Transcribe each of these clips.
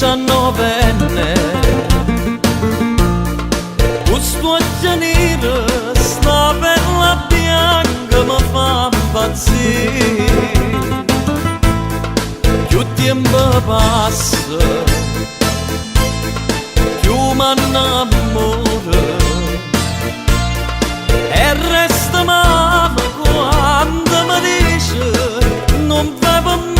19enne, questo gianire sta bella bianca mi fa impazzire. Più tempo passa, più mi innamoro e resta male quando mi dice non vai per me.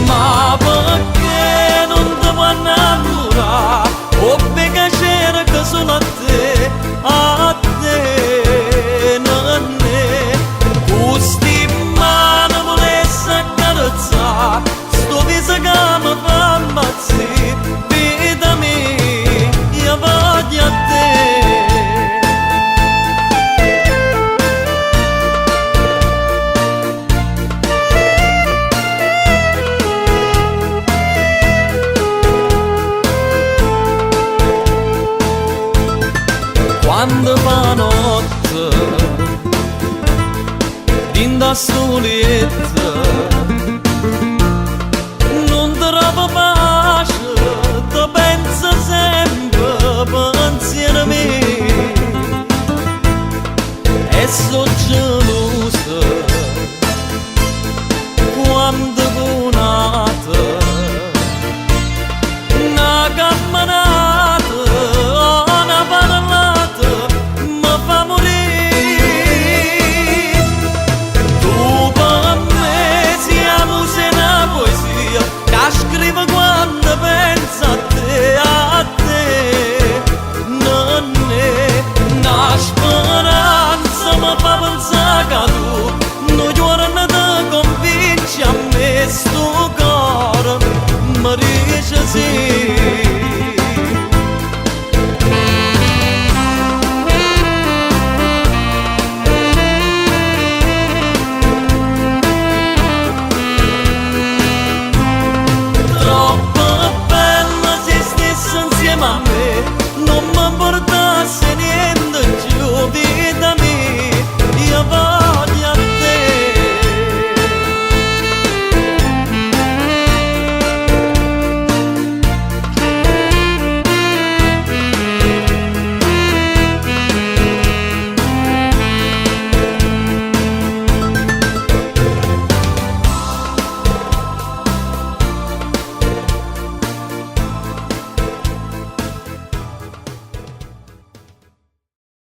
Ma perché non ti puoi innamorare? O perché c'era che sono a te, non è. Questi mani volessi accarezzare, sto viso che mi fa impazzire. Vita mia, io voglio a te. Quando fa notte, in da stoletta, non trovo pace, ti penso sempre, pensiero mio, e so